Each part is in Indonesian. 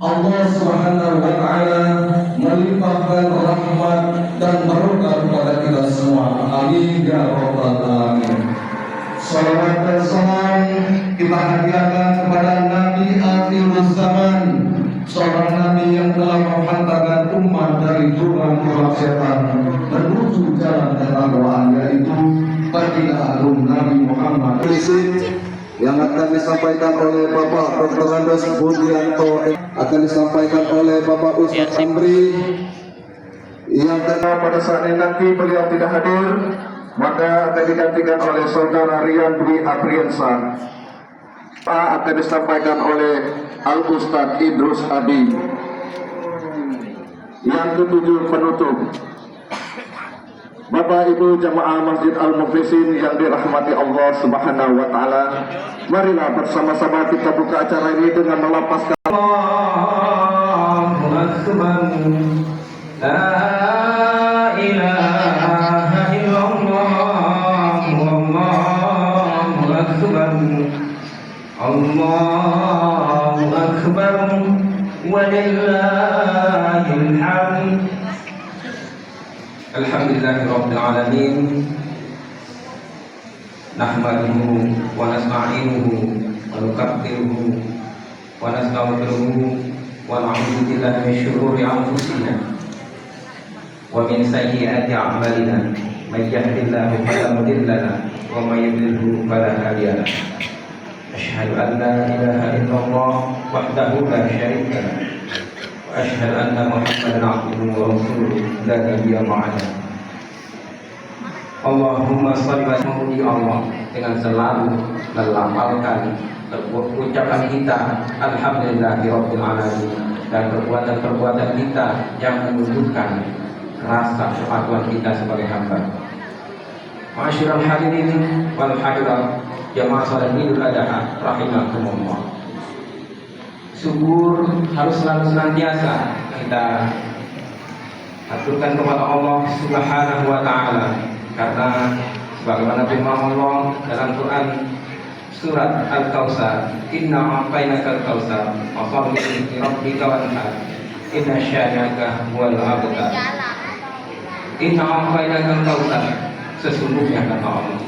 Allah Subhanahu wa Ta'ala melimpahkan rahmat dan berkah kepada kita semua. Amin ya rabbal alamin. Salawat dan salam kita hadiahkan kepada Nabi akhir zaman, seorang Nabi yang telah menghantarkan umat dari jurang-jurang setan menuju jalan ketakwaan, yaitu baginda agung Nabi Muhammad. Yang akan disampaikan oleh Bapak Dr. Andes Budianto, akan disampaikan oleh Bapak Ustadz Amri. Yang pada saat ini nanti beliau tidak hadir, maka akan digantikan oleh Saudara Rian Dwi Apriansa. Akan disampaikan oleh Al Ustadz Idrus Adi. Yang ketujuh penutup, Bapak Ibu jamaah Masjid Al-Muflisin yang dirahmati Allah Subhanahu wa Ta'ala, marilah bersama-sama kita buka acara ini dengan melapaskan Allahu Akbar, la ilaha illallah, Allahu Akbar, Allahu Akbar, walillahil hamd. Alhamdulillahirabbil alamin. Nahmaduhu wa nasta'inuhu wa nukabbiruhu wa nastaghfiruhu wa na'udzu billahi min syururi anfusina wa min sayyiati a'malina. May yahdihillahu fala mudilla lahu wa may yudlilhu fala hadiya lahu. Asyhadu an la ilaha illallah wahdahu la syarika lahu. Asyhadu anna Muhammadan abduhu wa rasuluhu la nabiyya ba'dahu. Allahumma shalli wa sallim Allah dengan selalu melafalkan ucapan kita alhamdulillahirabbil alamin, dan perbuatan-perbuatan kita yang menunjukkan rasa kepatuhan kita sebagai hamba. Ma'asyiral hadirin wal hadirat jamaah salat Idul Adha rahimakumullah. Syukur harus selalu senantiasa kita aturkan kepada Allah Subhanahu wa Ta'ala, karena sebagaimana firman Allah dalam Quran surat Al-Kautsar, inna a'tainakal kautsar fasholli li rabbika wanhar inna syani'aka huwal abtar. Inna a'tainakal kautsar, sesungguhnya kata Allah,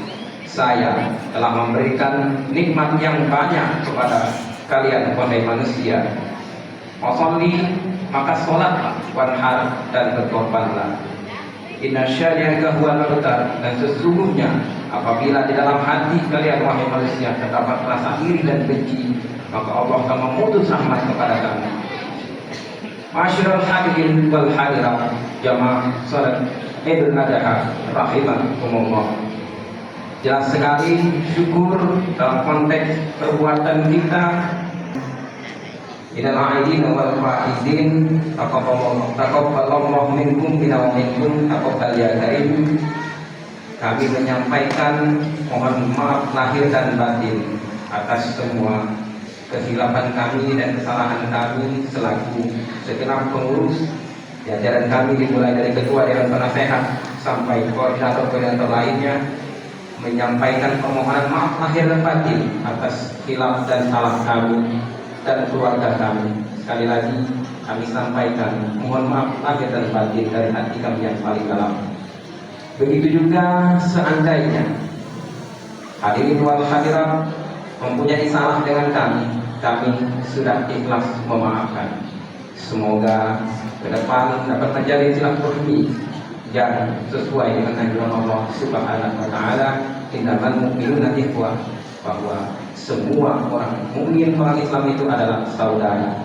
saya telah memberikan nikmat yang banyak kepada kalian wahai manusia. Fasholli, maka sholatlah, wanhar, dan berkorbanlah. Inna syani'aka huwal abtar, dan sesungguhnya apabila di dalam hati kalian wahai manusia terdapat rasa iri dan benci, maka Allah akan memutus rahmat kepada kamu. Ma'asyiral hadirin wal hadirat jamaah salat Idul Adha rahimakumullah. Jelas sekali syukur dalam konteks perbuatan kita. Inal aidin wal faizin taqabbalallahu minkum wa minkum taqabbal ya karim. Kami menyampaikan mohon maaf lahir dan batin atas semua kesilapan kami dan kesalahan kami selaku segenap pengurus jajaran kami, dimulai dari ketua dewan penasehat sampai koordinator lainnya, menyampaikan permohonan maaf lahir dan batin atas khilaf dan salah kami dan keluarga kami. Sekali lagi kami sampaikan mohon maaf lahir dan batin dari hati kami yang paling dalam. Begitu juga seandainya hadirin wal hadirat mempunyai salah dengan kami sudah ikhlas memaafkan. Semoga ke depan dapat menjalin silaturahmi yang sesuai dengan anjuran Allah Subhanahu wa Ta'ala, innamal mu'minuna ikhwah, bahwa semua orang mukmin, orang Islam itu adalah saudara.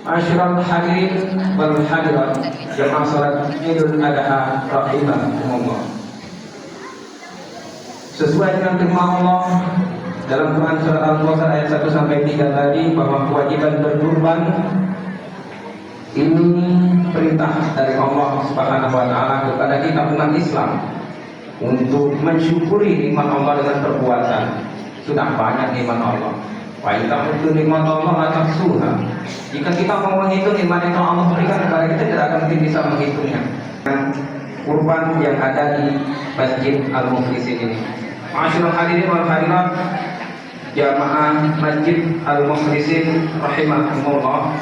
Ma'asyiral hadirin wal hadirat jamaah salat Idul Adha rahimakumullah. Sesuai dengan firman Allah dalam Quran surat Al-Kautsar ayat 1 sampai 3 tadi, bahwa kewajiban berkurban ini perintah dari Allah Subhanahu wa Ta'ala kepada kita umat Islam untuk mensyukuri nikmat Allah dengan perbuatan. Sudah banyak nikmat Allah. Wa in ta'uddu nikmat Allah la tuhsuha. Jika kita mau menghitung nikmat yang Allah berikan kepada kita, tidak akan mungkin bisa menghitungnya. Kurban yang ada di Masjid Al-Muflisin ini. Ma'asyiral hadirin wal hadirat jamaah Masjid Al-Muflisin rahimakumullah.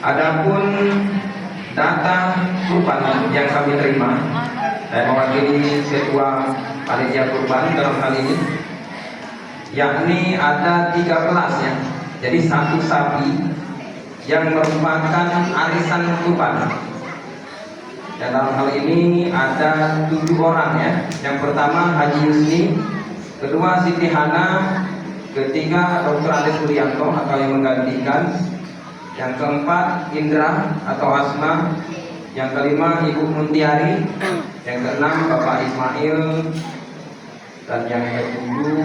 Adapun data kurban yang kami terima, saya mewakili ketua panitia kurban dalam hal ini, yakni ada 13 ya. Jadi satu sapi yang merupakan arisan kurban. Dan dalam hal ini ada 7 orang ya. Yang pertama Haji Yusni, kedua Siti Hana, ketiga Dr. Ade Suryanto atau yang menggantikan, yang keempat Indra atau Asma, yang kelima Ibu Muntiari, yang keenam Bapak Ismail, dan yang ketujuh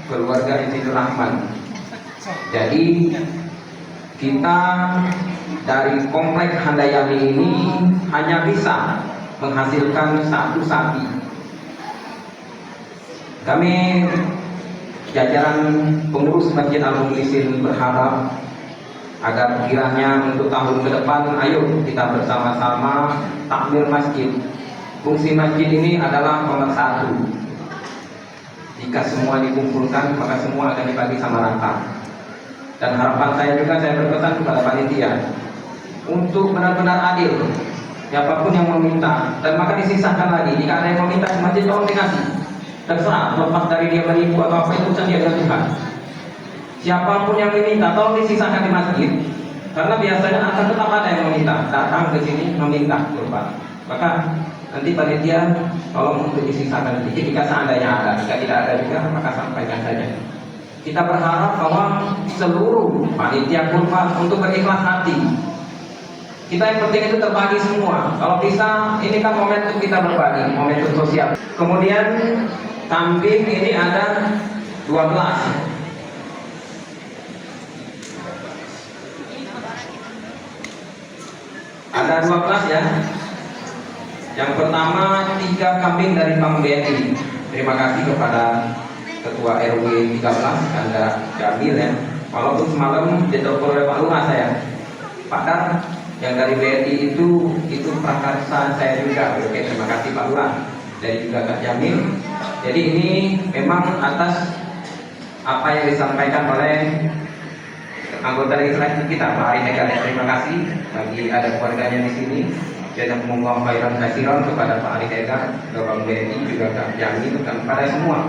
keluarga Insinyur Rahman. Jadi kita dari komplek Handayani ini hanya bisa menghasilkan satu sapi. Kami jajaran pengurus Masjid Al-Mukhlisin berharap agar kiranya untuk tahun ke depan, ayo kita bersama-sama takmir masjid. Fungsi masjid ini adalah nomor 1. Jika semua dikumpulkan, maka semua akan dibagi sama rata. Dan harapan saya juga, saya berpesan kepada panitia untuk benar-benar adil. Siapapun yang meminta, dan maka disisakan lagi. Jika ada yang meminta di masjid, tolong dikasih. Terserah, lepas dari dia menipu atau apa, itu urusan dia dengan Tuhan. Siapapun yang meminta, tolong disisakan di masjid, karena biasanya akan tetap ada yang meminta, datang ke sini meminta kurban. Maka nanti panitia tolong untuk disisakan sedikit jika seandainya ada. Jika tidak ada juga, maka sampaikan saja. Kita berharap bahwa seluruh panitia kurban untuk berikhlas hati. Kita yang penting itu terbagi semua. Kalau bisa, ini kan momentum kita berbagi, momentum sosial. Kemudian kambing ini ada 12. Ada 12 ya. Yang pertama 3 kambing dari Bank BNI. Terima kasih kepada Ketua RW 13 Anda Jamil ya. Walaupun semalam ditelepon oleh Pak Lurah saya, Pak Dar, yang dari BNI itu prakarsa saya juga. Oke, terima kasih Pak Lurah. Dan juga Kak Jamil. Jadi ini memang atas apa yang disampaikan oleh anggota legislatif kita, Pak Ari Hegar. Terima kasih bagi ada keluarganya di sini. Jazakumullah khairan katsiran kepada Pak Ari Hegar, Bapak BNI, juga Kak Jamil, dan pada semua.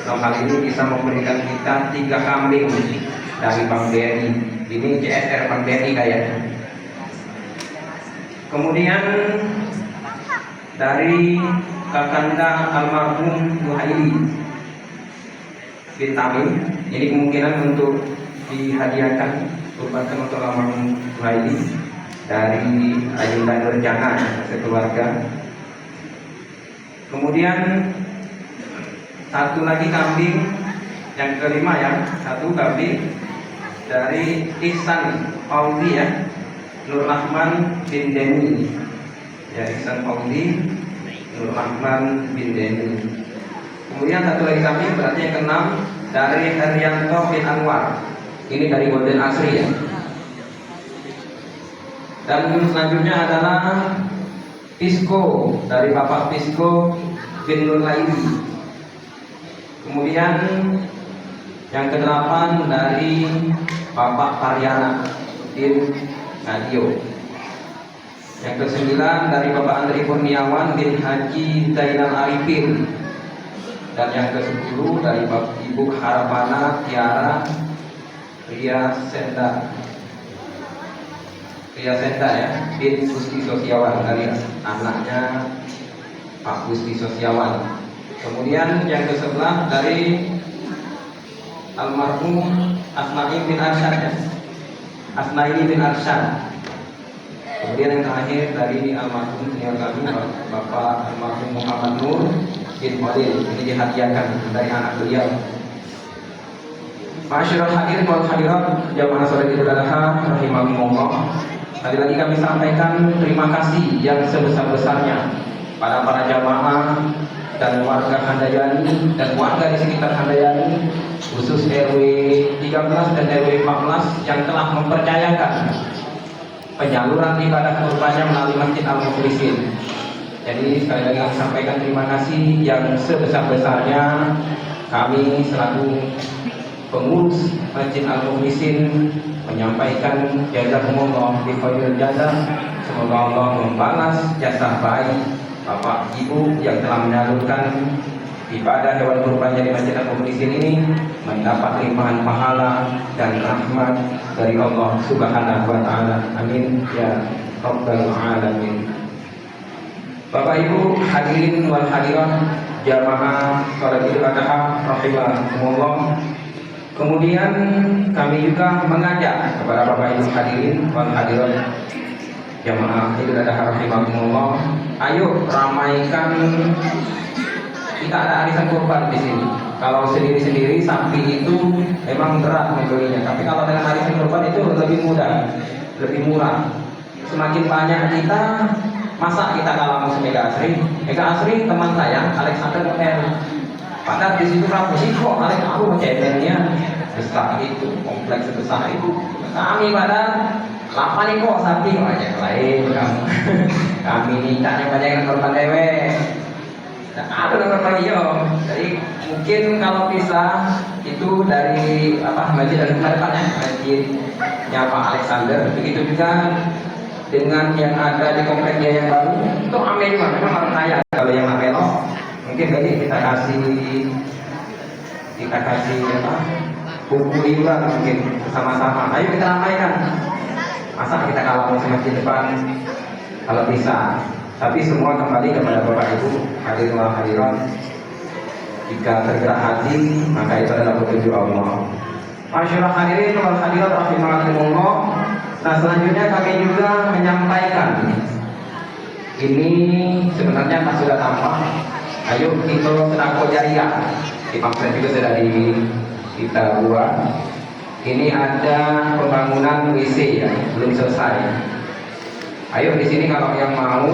Dalam hal ini bisa memberikan kita 3 kambing dari Bank BNI. Ini CSR Bank BNI kayaknya. Kemudian dari Kakanda almarhum Muhaili bin Tamim, ini kemungkinan untuk dihadiahkan kurban untuk almarhum Muhaili dari Ayunda Nurjana sekeluarga. Kemudian satu lagi kambing yang kelima ya, satu kambing dari Ihsan Pauli ya, Nur Rahman bin Deni ya, Ihsan Pauli Nur Rahman bin Deni. Kemudian satu lagi kambing berarti yang keenam dari Herianto bin Anwar, ini dari Golden Asri ya. Dan selanjutnya adalah Pisco dari Bapak Pisco bin Nur Laili. Kemudian yang ke-8 dari Bapak Pariana bin Nadio. Yang ke-9 dari Bapak Andri Kurniawan bin Haji Zainal Arifin. Dan yang ke-10 dari Bapak Ibu Harapana Tiara Ria Senda ya, bin Gusti Sosiawan, dari anaknya Pak Gusti Sosiawan. Kemudian yang ke-11 dari almarhum Asnaini bin Arsyad ya, Asnaini bin Arsyad. Kemudian yang terakhir dari almarhum senior kami Bapak almarhum Muhammad Nur bin Khalil, ini dihadiahkan dari anak beliau. Masyarul hadirin wal hadirat jamaah salat Idul Adha rahimakumullah. Sekali lagi kami sampaikan terima kasih yang sebesar-besarnya pada para jamaah dan warga Handayani dan warga di sekitar Handayani, khusus RW 13 dan RW 14 yang telah mempercayakan penyaluran ibadah kurbannya melalui Masjid Al-Mukhlisin. Jadi sekali lagi kami sampaikan terima kasih yang sebesar-besarnya. Kami selaku pengurus Masjid Al-Mukhlisin menyampaikan jazakumullah bi khairil jazaa. Semoga Allah membalas jasa baik Bapak Ibu yang telah menyalurkan ibadah hewan kurbannya di Masjid Al-Mukhlisin ini, mendapat limpahan pahala dan rahmat dari Allah Subhanahu wa taala. Amin ya rabbal alamin. Bapak Ibu hadirin wal hadirat jamaah salat Idul Adha rahimakumullah. Kemudian kami juga mengajak kepada Bapak Ibu hadirin wal hadirat jamaah Idul Adha rahimakumullah, ayo ramaikan. Kita ada arisan kurban di sini. Kalau sendiri-sendiri sapi itu memang berat membelinya, tapi kalau dengan arisan kurban itu lebih mudah, lebih murah. Semakin banyak kita, masa kita kalah sama Mega Asri? Mega Asri teman saya, Alexander Motel. Padahal di situ rapi sih kok Alex aku cemennya besar itu, kompleks sebesar itu. Kami pada lama nih kok sapi banyak lain kamu. Kami nikahnya banyak yang korban dewe. Ada nomor radio. Jadi mungkin kalau bisa itu dari masjid dari depannya masjidnya Pak Alexander. Begitu juga dengan yang ada di kompleknya yang baru. Itu ame juga memang harus kaya. Kalau yang ame loh, mungkin tadi kita kasih buku liburan mungkin bersama-sama. Ayo kita ramaikan. Masa kita kalah sama masjid depan? Kalau bisa. Tapi semua kembali kepada Bapak Ibu hadirin wal hadirat. Jika tergerak hati, maka itu adalah petunjuk Allah. Masyaallah hadirin wal hadirat rahimakumullah. Nah, selanjutnya kami juga menyampaikan ini sebenarnya pas sudah tampak. Ayo kita sedekah jariah. Di pamflet juga sudah kita buat. Ini ada pembangunan WC ya, belum selesai. Ayo di sini kalau yang mau,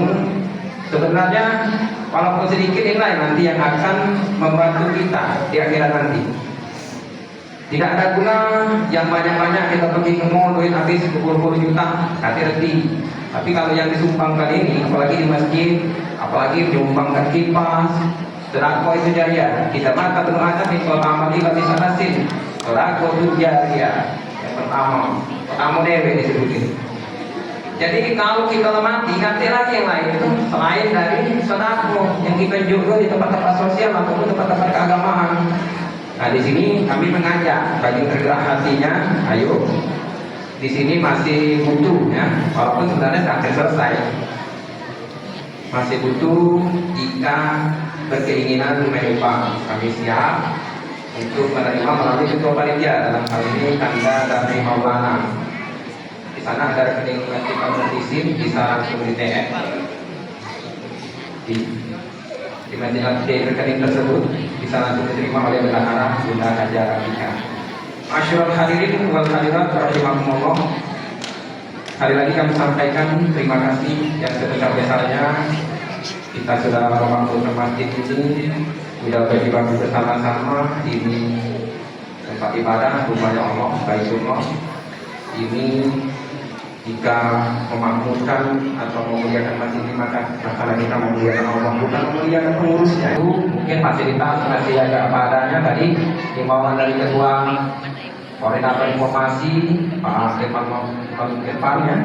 sebenarnya walaupun sedikit inilah nanti yang akan membantu kita di akhirat nanti. Tidak ada guna yang banyak-banyak kita pergi ke mall duit habis 10 juta, hati-hati. Tapi kalau yang disumbangkan ini, apalagi di masjid, apalagi menyumbangkan kipas, sedekah itu jariah. Kita mata doa di kalau amal ibadah sanasin, sedekah itu jariah. Yang pertama dewe disebutin. Jadi kalau kita mati, nanti lagi yang lain itu selain dari sedekah yang kita juga di tempat-tempat sosial ataupun tempat-tempat keagamaan. Nah di sini kami mengajak bagi tergerak hatinya, ayo di sini masih butuh ya, walaupun sebenarnya sudah selesai, masih butuh. Jika berkeinginan menyumbang, kami siap untuk menerima melalui ketua panitia, dalam hal ini Kanda dari Maulana. Sana ada rekening Masjid Al-Mukhlisin, bisa langsung di TM di Masjid rekening tersebut bisa langsung diterima oleh bendahara Bunda Haja Rafiqah. Masyaallah hadirin wal hadirat rahimakumullah. Sekali lagi kami sampaikan terima kasih yang sebesar-besarnya. Kita sudah membangun masjid ini, sudah berjibaku bersama-sama. Ini tempat ibadah rumahnya Allah, Baitullah. Ini jika memakmurkan atau memuliakan masjid ini, maka kita memuliakan Allah, bukan memuliakan pengurusnya. Itu mungkin fasilitas masih agak apa adanya. Tadi himbauan dari ketua koordinator informasi Pak Irfan ya,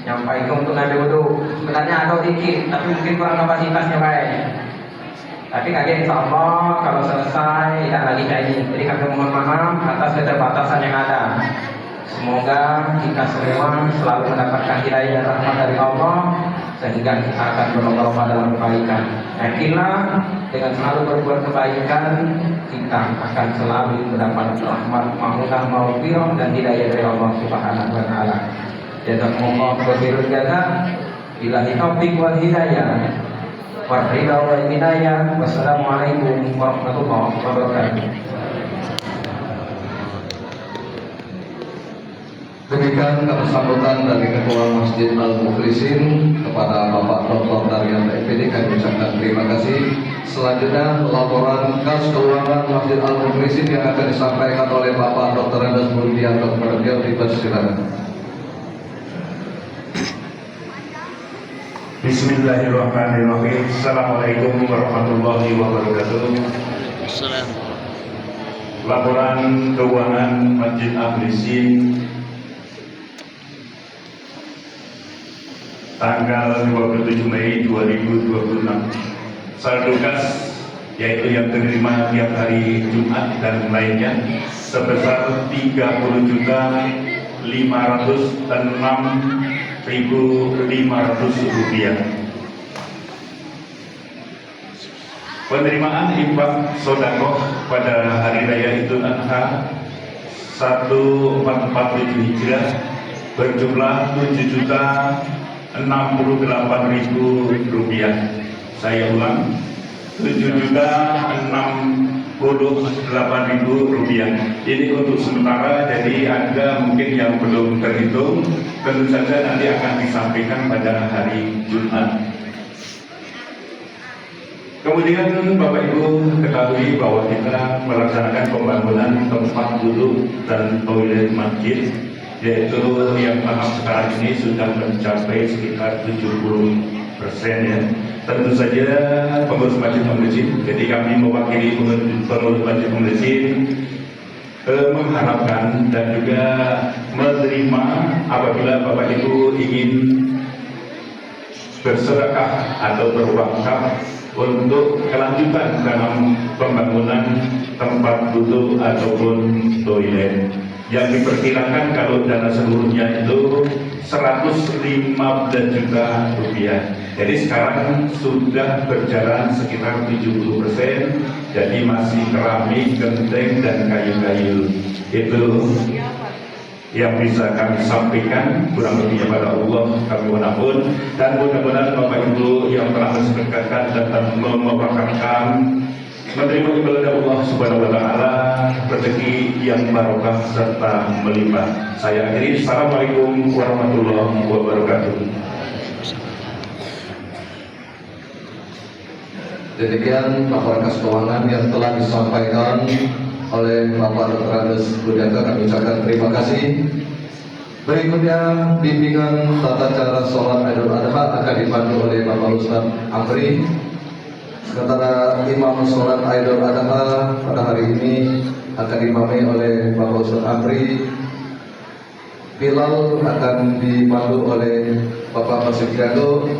nyampaikan untuk ngambil wudhu. Sebenarnya ada dikit, tapi mungkin kurang kapasitasnya baik. Tapi kaget insya Allah kalau selesai tidak lagi kayak ini. Jadi kami mohon maaf atas keterbatasan yang ada. Semoga kita semua selalu mendapatkan hidayah dan rahmat dari Allah, sehingga kita akan berlomba-lomba dalam kebaikan. Yakinlah dengan selalu berbuat kebaikan, kita akan selalu mendapat rahmat, maghfirah, maghfirah dan hidayah dari Allah Subhanahu wa taala. Jazakumullah khairul jazaa. Billahi taufiq wal hidayah. Wa ridha wal hidayah. Wassalamualaikum warahmatullahi wabarakatuh. Demikian sambutan dari Ketua Masjid Al-Mukhlisin kepada Bapak Dr. Daryanto FPD, kami ucapkan terima kasih. Selanjutnya laporan kas keuangan Masjid Al-Mukhlisin yang akan disampaikan oleh Bapak Dr. Andes Burdianto. Beliau dipersilakan. Bismillahirrahmanirrahim. Assalamualaikum warahmatullahi wabarakatuh. Laporan keuangan Masjid Al-Mukhlisin tanggal 27 Mei 2026. Saldo kas yaitu yang terima tiap hari Jumat dan lainnya sebesar 30.506.500 rupiah. Penerimaan infak sodakoh pada hari raya Idul Adha 1447 Hijriah berjumlah 7.068.000 rupiah. Saya ulang, 7.068.000 rupiah. Ini untuk sementara, jadi ada mungkin yang belum terhitung, tentu saja nanti akan disampaikan pada hari Jumat. Kemudian Bapak Ibu ketahui bahwa kita melaksanakan pembangunan tempat duduk dan toilet masjid, yaitu yang tahap sekarang ini sudah mencapai sekitar 70% ya. Tentu saja pengurus Masjid Al-Mukhlisin, jadi kami mewakili pengurus Masjid Al-Mukhlisin mengharapkan dan juga menerima apabila Bapak Ibu ingin bersedekah atau berwakaf untuk kelanjutan dalam pembangunan tempat duduk ataupun toilet yang diperkirakan kalau dana seluruhnya itu 115 juta rupiah. Jadi sekarang sudah berjalan sekitar 70%, jadi masih keramik, genteng dan kayu-kayu. Itu yang bisa kami sampaikan, kurang lebihnya pada Allah kami mohon, dan mudah-mudahan Bapak Ibu yang telah mensedekahkan dan mewafatkan menerima ibadah Allah Subhanahu wa taala rezeki yang barokah serta melimpah. Saya akhiri. Assalamualaikum warahmatullahi wabarakatuh. Demikian laporan kas keuangan yang telah disampaikan oleh Bapak Dr. Andes Budianto, kami ucapkan terima kasih. Berikutnya bimbingan tata cara sholat Idul Adha akan dipandu oleh Bapak Ustaz Amri. Sementara imam sholat Idul Adha pada hari ini akan diimami oleh Bapak Ustaz Amri. Bilal akan dipandu oleh Bapak Masih Jago,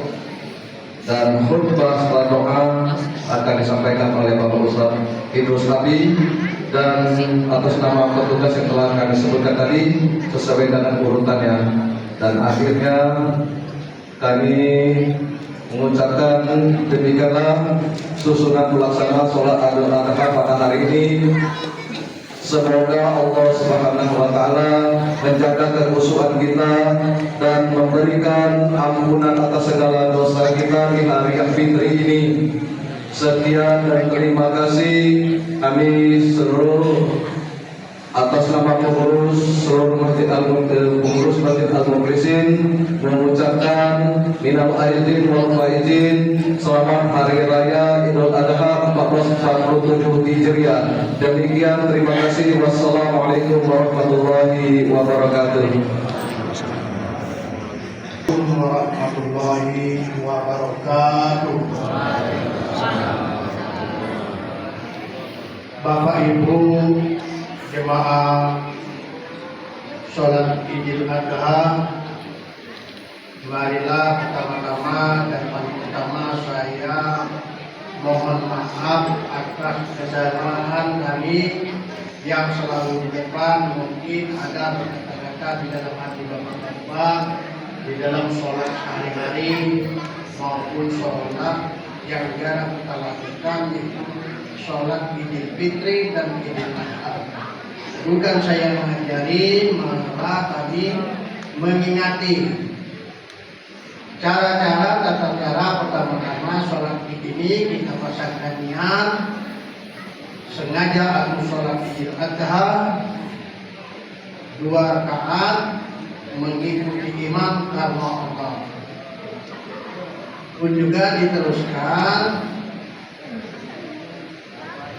dan khutbah setelah doa akan disampaikan oleh Bapak Ustaz Idrus Abi. Dan atas nama petugas yang telah kami sebutkan tadi sesuai dengan urutannya, dan akhirnya kami mengucapkan demikianlah susunan pelaksanaan sholat Idul Adha pada hari ini. Semoga Allah Subhanahu wa taala menjaga kekhusyuan kita dan memberikan ampunan atas segala dosa kita di hari yang fitri ini. Sekian dan terima kasih. Kami seluruh atas nama pengurus seluruh Masjid Al-Mukhlisin mengucapkan minal aidin wal faizin, selamat hari raya Idul Adha 1447 Hijriah. Demikian, terima kasih. Wassalamualaikum warahmatullahi wabarakatuh. Warahmatullahi wabarakatuh. Bapak Ibu jemaah sholat Idul Adha, marilah pertama-tama dan paling utama saya mohon maaf atas kesalahan kami yang selalu di depan. Mungkin ada berkata-kata di dalam hati Bapak-Bapak di dalam sholat sehari-hari maupun sholat yang jarang kita lakukan, yaitu sholat Idul Fitri dan Idul Adha. Bukan saya mengajari, malah kami mengingati cara-cara, tata cara. Pertama-tama sholat Id ini kita pasangkan niat sengaja aku sholat Idul Adha 2 rakaat mengikuti imam karena Allah. Pun juga diteruskan,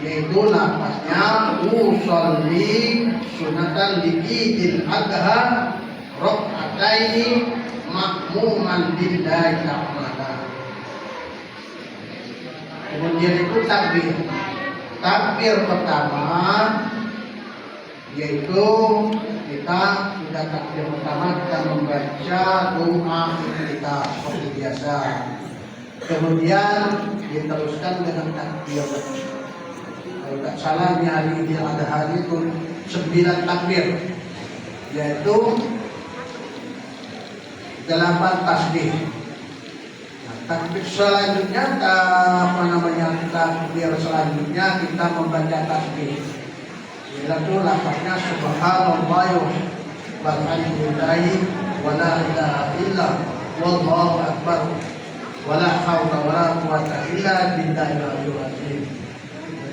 yaitu lafaznya usolli sunatan di Idul Adha rakaataini makmuman lillahi ta'ala. Kemudian itu takbir. Takbir pertama yaitu kita sudah takbir pertama kita membaca doa kita seperti biasa. Kemudian diteruskan dengan takbir. Kalau tak salah di hari Idul Adha itu 9 takbir, yaitu 8 tasbih. Nah, takbir selanjutnya takbir selanjutnya kita membaca tasbih. Yaitu lafaznya subhanallah walhamdulillahi wa la ilaha illa wallahu akbar wa la haula wa la quwwata illa billahil azim.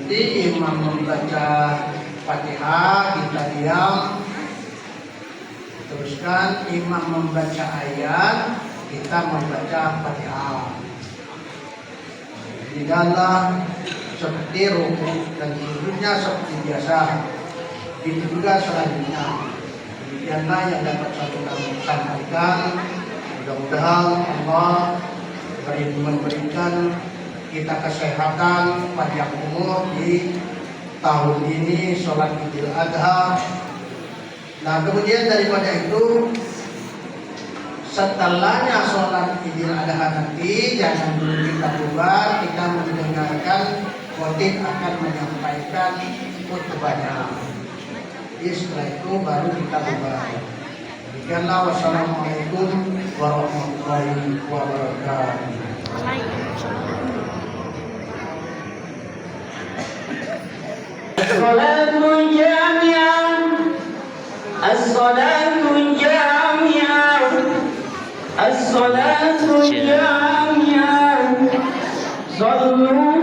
Jadi imam membaca Fatihah, kita diam. Teruskan imam membaca ayat, kita membaca Fatihah. Tidaklah seperti rukuk dan sujudnya seperti biasa. Itu juga selanjutnya. Demikianlah yang dapat saya sampaikan. Mudah-mudahan Allah memberikan kita kesehatan, panjang umur di tahun ini sholat Idul Adha. Nah, kemudian daripada itu, setelahnya sholat Idul Adha nanti jangan dulu kita bubar, kita mendengarkan khotib akan menyampaikan khutbahnya. Jadi setelah itu baru kita bubar. Demikianlah, wassalamualaikum warahmatullahi wabarakatuh. الصلاة جامعة الصلاة جامعة الصلاة جامعة صلوا